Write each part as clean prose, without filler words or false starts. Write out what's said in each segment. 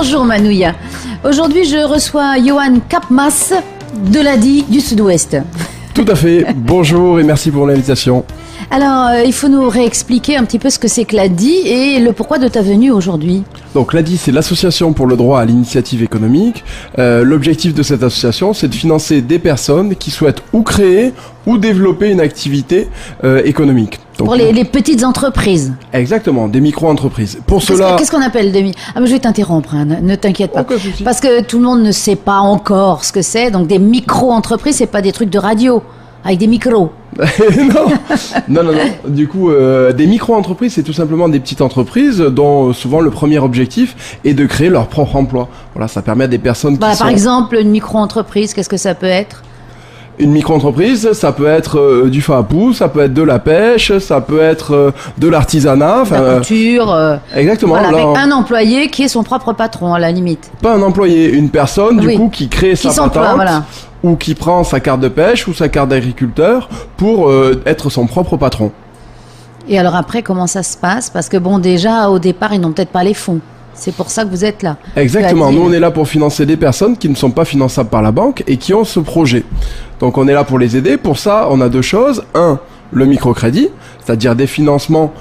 Bonjour Manouya. Aujourd'hui, je reçois Johan Kapmas de l'ADI du Sud-Ouest. Tout à fait. Bonjour et merci pour l'invitation. Alors, il faut nous réexpliquer un petit peu ce que c'est que l'ADI et le pourquoi de ta venue aujourd'hui. Donc l'ADI, c'est l'Association pour le droit à l'initiative économique. L'objectif de cette association, c'est de financer des personnes qui souhaitent ou créer ou développer une activité économique. Donc, pour les petites entreprises. Exactement, des micro-entreprises. Pour cela... Qu'est-ce qu'on appelle des... Ah, mais je vais t'interrompre, hein, ne t'inquiète pas. Aucun souci. Parce que tout le monde ne sait pas encore ce que c'est. Donc des micro-entreprises, c'est pas des trucs de radio avec des micros. non. Du coup, des micro-entreprises, c'est tout simplement des petites entreprises dont souvent le premier objectif est de créer leur propre emploi. Voilà, ça permet à des personnes qui Par exemple, une micro-entreprise, qu'est-ce que ça peut être ? Une micro-entreprise, ça peut être du fin à pouce, ça peut être de la pêche, ça peut être de l'artisanat. La couture. Exactement. Voilà, avec un employé qui est son propre patron, à la limite. Pas un employé, une personne, du coup, qui crée sa patente, voilà. Ou qui prend sa carte de pêche ou sa carte d'agriculteur pour être son propre patron. Et alors après, comment ça se passe ? Parce que bon, déjà, au départ, ils n'ont peut-être pas les fonds. C'est pour ça que vous êtes là. Exactement. Nous, on est là pour financer des personnes qui ne sont pas finançables par la banque et qui ont ce projet. Donc, on est là pour les aider. Pour ça, on a deux choses. Un, le microcrédit, c'est-à-dire des financements,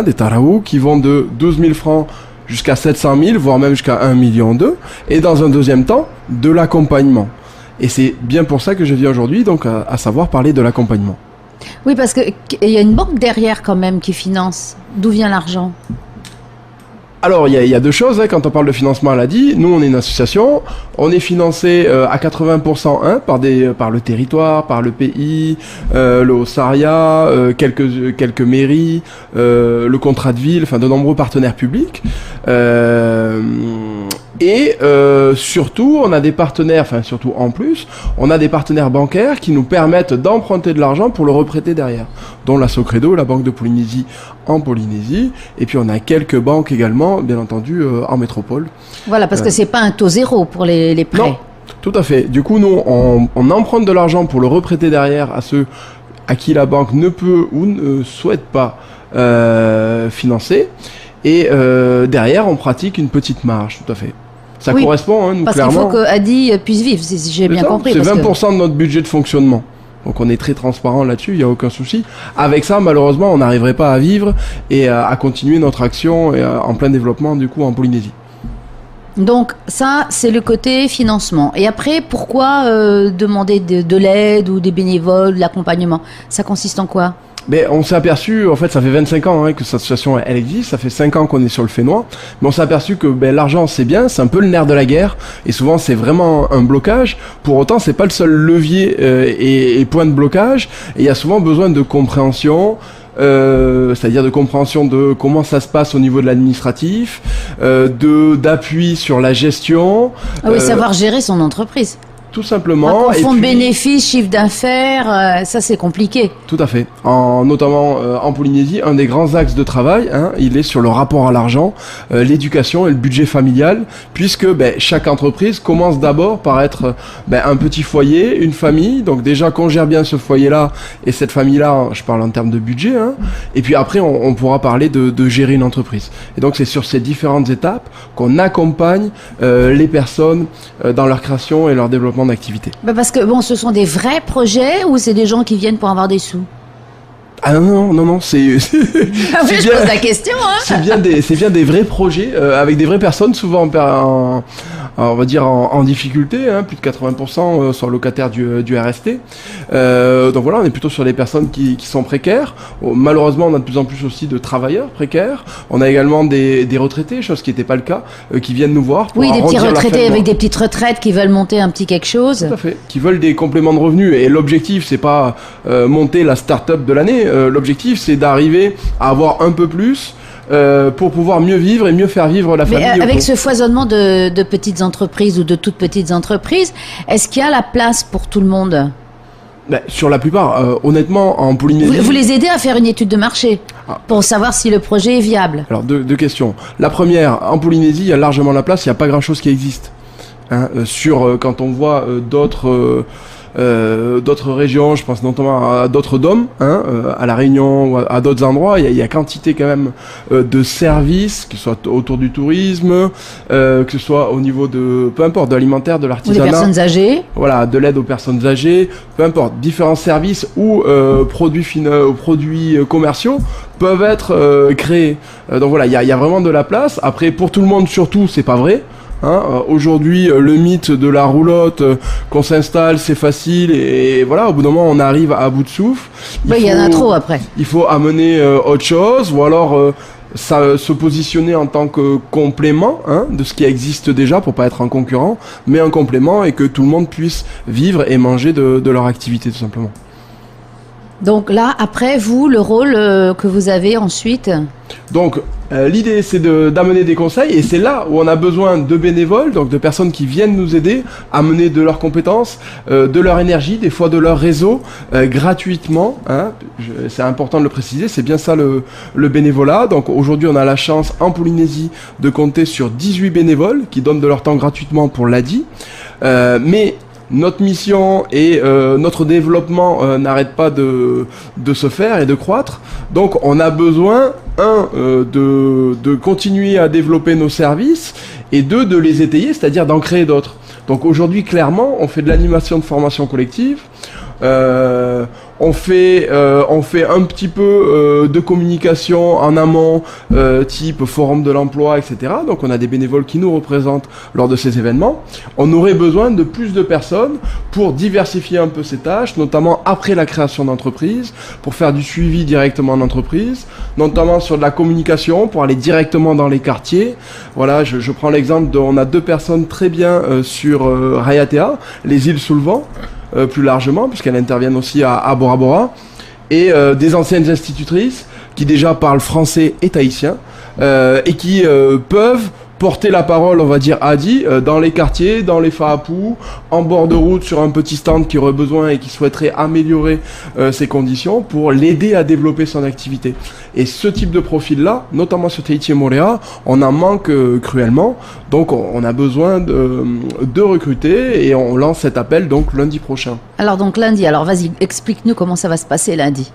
des taraou qui vont de 12 000 francs jusqu'à 700 000, voire même jusqu'à 1,2 million. Et dans un deuxième temps, de l'accompagnement. Et c'est bien pour ça que je viens aujourd'hui, donc, à savoir parler de l'accompagnement. Oui, parce qu'il y a une banque derrière quand même qui finance. D'où vient l'argent ? Alors, il y a deux choses, quand on parle de financement à l'ADI. Nous, on est une association, on est financé à 80% par le territoire, par le pays, le Haut-Saria, quelques mairies, le contrat de ville, enfin de nombreux partenaires publics. Et surtout, on a des partenaires, surtout en plus, on a des partenaires bancaires qui nous permettent d'emprunter de l'argent pour le reprêter derrière, dont la Socredo, la Banque de Polynésie en Polynésie, et puis on a quelques banques également, bien entendu, en métropole. Voilà, parce que c'est pas un taux zéro pour les prêts. Non, tout à fait. Du coup, nous, on emprunte de l'argent pour le reprêter derrière à ceux à qui la banque ne peut ou ne souhaite pas financer, et derrière, on pratique une petite marge, tout à fait. Ça correspond, nous, parce clairement. Parce qu'il faut que ADI puisse vivre, si j'ai bien compris. C'est 20% de notre budget de fonctionnement. Donc on est très transparent là-dessus, il n'y a aucun souci. Avec ça, malheureusement, on n'arriverait pas à vivre et à continuer notre action en plein développement, du coup, en Polynésie. Donc ça, c'est le côté financement. Et après, pourquoi demander de l'aide ou des bénévoles, de l'accompagnement ? Ça consiste en quoi ? Mais on s'est aperçu, en fait, ça fait 25 ans que cette association elle existe, ça fait 5 ans qu'on est sur le Fénois, mais on s'est aperçu que l'argent c'est bien, c'est un peu le nerf de la guerre, et souvent c'est vraiment un blocage. Pour autant, c'est pas le seul levier et point de blocage, et il y a souvent besoin de compréhension. C'est-à-dire de compréhension de comment ça se passe au niveau de l'administratif, d'appui sur la gestion. Ah oui, savoir gérer son entreprise. Tout simplement. Un fonds de bénéfices, chiffre d'affaires, ça c'est compliqué. Tout à fait. Notamment en Polynésie, un des grands axes de travail, il est sur le rapport à l'argent, l'éducation et le budget familial, puisque chaque entreprise commence d'abord par être un petit foyer, une famille. Donc déjà qu'on gère bien ce foyer-là et cette famille-là, je parle en termes de budget, et puis après on pourra parler de gérer une entreprise. Et donc c'est sur ces différentes étapes qu'on accompagne les personnes dans leur création et leur développement d'activité. Parce que ce sont des vrais projets ou c'est des gens qui viennent pour avoir des sous ? Ah non, c'est je pose la question. C'est bien des vrais projets avec des vraies personnes, souvent on va dire en difficulté, plus de 80% sont locataires du RST. Donc voilà, on est plutôt sur des personnes qui sont précaires. Malheureusement, on a de plus en plus aussi de travailleurs précaires. On a également des retraités, chose qui n'était pas le cas, qui viennent nous voir pour des petits retraités avec des petites retraites qui veulent monter un petit quelque chose. Tout à fait, qui veulent des compléments de revenus. Et l'objectif, c'est pas monter la start-up de l'année. L'objectif, c'est d'arriver à avoir un peu plus pour pouvoir mieux vivre et mieux faire vivre la famille. Mais avec ce foisonnement de petites entreprises ou de toutes petites entreprises, est-ce qu'il y a la place pour tout le monde ? Sur la plupart, honnêtement, en Polynésie... Vous les aidez à faire une étude de marché pour savoir si le projet est viable. Alors, deux questions. La première, en Polynésie, il y a largement la place, il n'y a pas grand-chose qui existe. Quand on voit d'autres d'autres régions, je pense notamment à d'autres DOM, hein, à La Réunion ou à d'autres endroits. Il y a quantité quand même de services, que ce soit autour du tourisme, que ce soit au niveau de, peu importe, de l'alimentaire, de l'artisanat. Ou des personnes âgées. Voilà, de l'aide aux personnes âgées, peu importe, différents services ou produits commerciaux peuvent être créés. Donc voilà, il y a vraiment de la place. Après, pour tout le monde, surtout, c'est pas vrai. Hein, aujourd'hui, le mythe de la roulotte, qu'on s'installe, c'est facile, et voilà, au bout d'un moment, on arrive à bout de souffle. Il y en a trop après. Il faut amener autre chose, ou alors se positionner en tant que complément, hein, de ce qui existe déjà, pour pas être un concurrent, mais un complément, et que tout le monde puisse vivre et manger de leur activité, tout simplement. Donc là, après, vous, le rôle que vous avez ensuite? Donc, l'idée, c'est d'amener des conseils, et c'est là où on a besoin de bénévoles, donc de personnes qui viennent nous aider à mener de leurs compétences, de leur énergie, des fois de leur réseau, gratuitement. Hein. C'est important de le préciser, c'est bien ça le bénévolat. Donc aujourd'hui, on a la chance en Polynésie de compter sur 18 bénévoles qui donnent de leur temps gratuitement pour l'ADI. Mais notre mission et notre développement n'arrêtent pas de se faire et de croître. Donc on a besoin, de continuer à développer nos services, et de les étayer, c'est-à-dire d'en créer d'autres. Donc aujourd'hui, clairement, on fait de l'animation de formation collective. On fait un petit peu de communication en amont, type forum de l'emploi, etc. Donc on a des bénévoles qui nous représentent lors de ces événements. On aurait besoin de plus de personnes pour diversifier un peu ces tâches, notamment après la création d'entreprise, pour faire du suivi directement en entreprise, notamment sur de la communication, pour aller directement dans les quartiers. Voilà, je prends l'exemple on a 2 personnes très bien sur Raiatea, les îles sous le vent. Plus largement, puisqu'elles interviennent aussi à Bora Bora, et des anciennes institutrices qui déjà parlent français et tahitien, et qui peuvent porter la parole, on va dire, Adi, dans les quartiers, dans les Faapou, en bord de route, sur un petit stand qui aurait besoin et qui souhaiterait améliorer ses conditions pour l'aider à développer son activité. Et ce type de profil-là, notamment sur Tahiti et Moorea, on en manque cruellement. Donc on a besoin de recruter, et on lance cet appel donc lundi prochain. Alors donc lundi, alors vas-y, explique-nous comment ça va se passer lundi.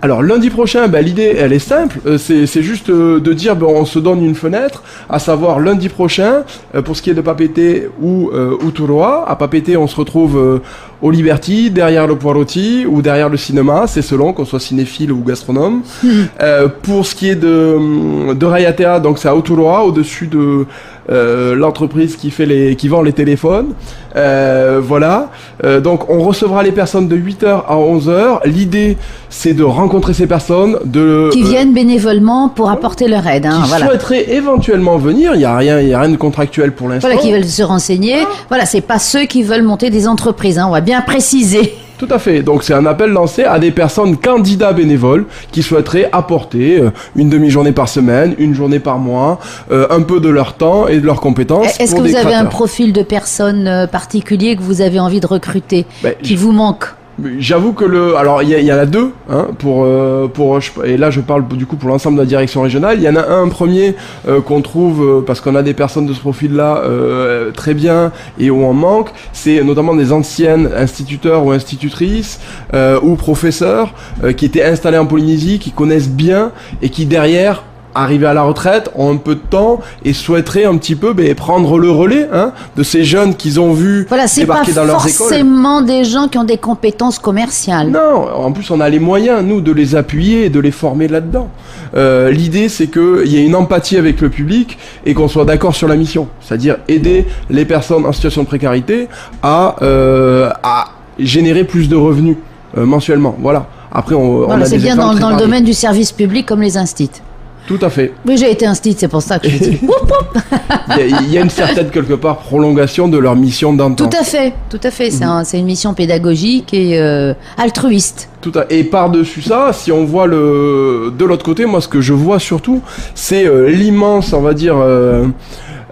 Alors lundi prochain, l'idée elle est simple, c'est juste de dire on se donne une fenêtre, à savoir lundi prochain, pour ce qui est de Papeete ou Uturoa. À Papeete, on se retrouve au Liberty, derrière le Poiroti ou derrière le cinéma, c'est selon qu'on soit cinéphile ou gastronome. Pour ce qui est de Raiatea, donc c'est à Uturoa, au-dessus de l'entreprise qui vend les téléphones. Voilà. Donc on recevra les personnes de 8h à 11h. L'idée, c'est de rencontrer ces personnes, qui viennent bénévolement pour apporter leur aide. Hein, qui souhaiteraient éventuellement venir. Il y a rien de contractuel pour l'instant. Voilà, qui veulent se renseigner. Voilà, c'est pas ceux qui veulent monter des entreprises. Hein, on va bien préciser. Tout à fait. Donc c'est un appel lancé à des personnes candidats bénévoles qui souhaiteraient apporter une demi-journée par semaine, une journée par mois, un peu de leur temps et de leurs compétences. Est-ce que vous avez un profil de personne particulier que vous avez envie de recruter, qui vous manque? J'avoue que alors il y en a 2, hein, et là je parle du coup pour l'ensemble de la direction régionale. Il y en a un premier qu'on trouve parce qu'on a des personnes de ce profil-là très bien et où on manque. C'est notamment des anciennes instituteurs ou institutrices ou professeurs qui étaient installés en Polynésie, qui connaissent bien et qui derrière, arrivés à la retraite, ont un peu de temps et souhaiteraient un petit peu prendre le relais, hein, de ces jeunes qu'ils ont vus débarquer dans leurs écoles. C'est pas forcément des gens qui ont des compétences commerciales. Non, en plus on a les moyens, nous, de les appuyer et de les former là-dedans. L'idée, c'est qu'il y ait une empathie avec le public et qu'on soit d'accord sur la mission. C'est-à-dire aider les personnes en situation de précarité à générer plus de revenus mensuellement. Voilà. Après, c'est bien dans le domaine du service public comme les instituts. Tout à fait. Oui, j'ai été instit, c'est pour ça que je dis. Il y a une certaine, quelque part, prolongation de leur mission d'antan. Tout à fait. C'est une mission pédagogique et altruiste. Et par-dessus ça, si on voit de l'autre côté, moi, ce que je vois surtout, c'est l'immense, on va dire,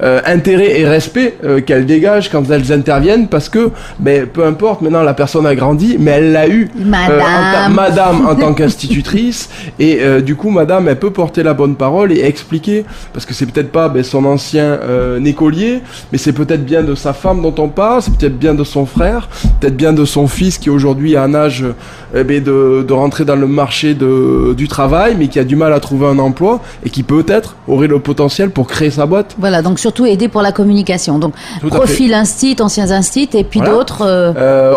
intérêt et respect qu'elles dégagent quand elles interviennent, parce que peu importe, maintenant la personne a grandi, mais elle l'a eu madame en tant qu'institutrice, et du coup madame, elle peut porter la bonne parole et expliquer, parce que c'est peut-être pas son ancien écolier, mais c'est peut-être bien de sa femme dont on parle, c'est peut-être bien de son frère, peut-être bien de son fils qui aujourd'hui a un âge de rentrer dans le marché du travail, mais qui a du mal à trouver un emploi et qui peut-être aurait le potentiel pour créer sa boîte. Voilà, donc surtout aider pour la communication. Donc profil instit, anciens instit, et puis d'autres.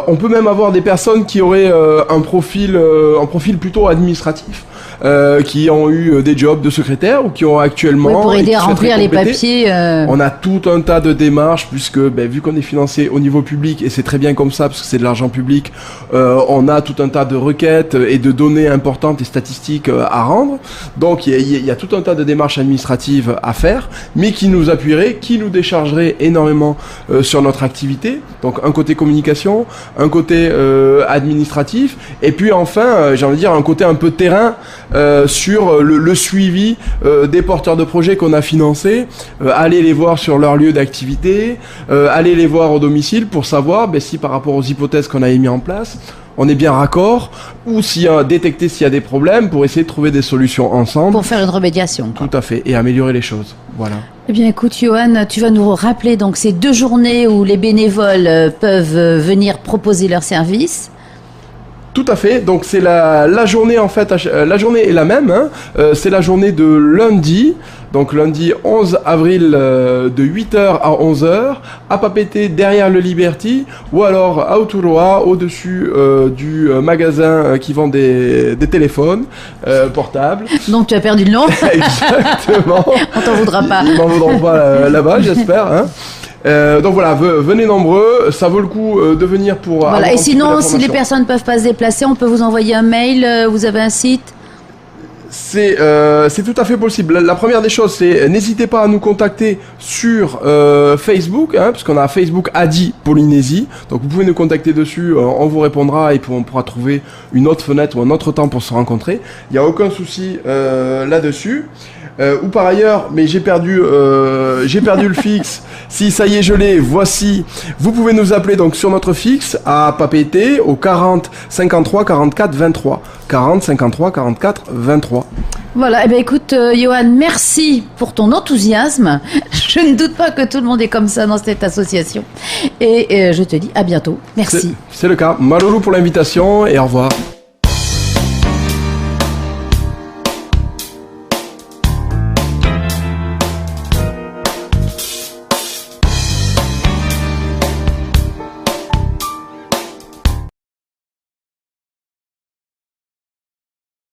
On peut même avoir des personnes qui auraient un profil plutôt administratif. Qui ont eu des jobs de secrétaire ou qui ont actuellement... Oui, pour aider à remplir les papiers. On a tout un tas de démarches puisque vu qu'on est financé au niveau public, et c'est très bien comme ça parce que c'est de l'argent public, on a tout un tas de requêtes et de données importantes et statistiques à rendre. Donc il y a tout un tas de démarches administratives à faire, mais qui nous appuieraient, qui nous déchargeraient énormément sur notre activité. Donc un côté communication, un côté administratif, et puis enfin, j'ai envie de dire, un côté un peu terrain sur le suivi des porteurs de projets qu'on a financés, aller les voir sur leur lieu d'activité, aller les voir au domicile pour savoir si par rapport aux hypothèses qu'on avait mis en place, on est bien raccord, ou détecter s'il y a des problèmes pour essayer de trouver des solutions ensemble. Pour faire une remédiation. Tout à fait, et améliorer les choses. Voilà. Eh bien, écoute, Johan, tu vas nous rappeler donc ces 2 journées où les bénévoles peuvent venir proposer leurs services. Tout à fait, donc c'est la journée en fait, la journée est la même, c'est la journée de lundi, donc lundi 11 avril de 8h à 11h, à Papeete derrière le Liberty, ou alors à Autoroa, au-dessus du magasin qui vend des téléphones portables. Donc tu as perdu le nom. Exactement. On t'en voudra pas. Ils m'en voudront pas là-bas, j'espère. Donc voilà, venez nombreux, ça vaut le coup de venir pour... Voilà, et sinon, si les personnes ne peuvent pas se déplacer, on peut vous envoyer un mail, vous avez un site ? C'est tout à fait possible. La première des choses, c'est n'hésitez pas à nous contacter sur Facebook, puisqu'on a Facebook Adi Polynésie. Donc vous pouvez nous contacter dessus, on vous répondra et puis on pourra trouver une autre fenêtre ou un autre temps pour se rencontrer. Il n'y a aucun souci là-dessus. Ou par ailleurs, mais j'ai perdu le fixe. Si ça y est, je l'ai, voici. Vous pouvez nous appeler donc sur notre fixe à Papeete au 40 53 44 23. 40 53 44 23. Voilà, eh bien écoute, Johan, merci pour ton enthousiasme. Je ne doute pas que tout le monde est comme ça dans cette association. Et je te dis à bientôt. Merci. C'est le cas. Malolo pour l'invitation et au revoir.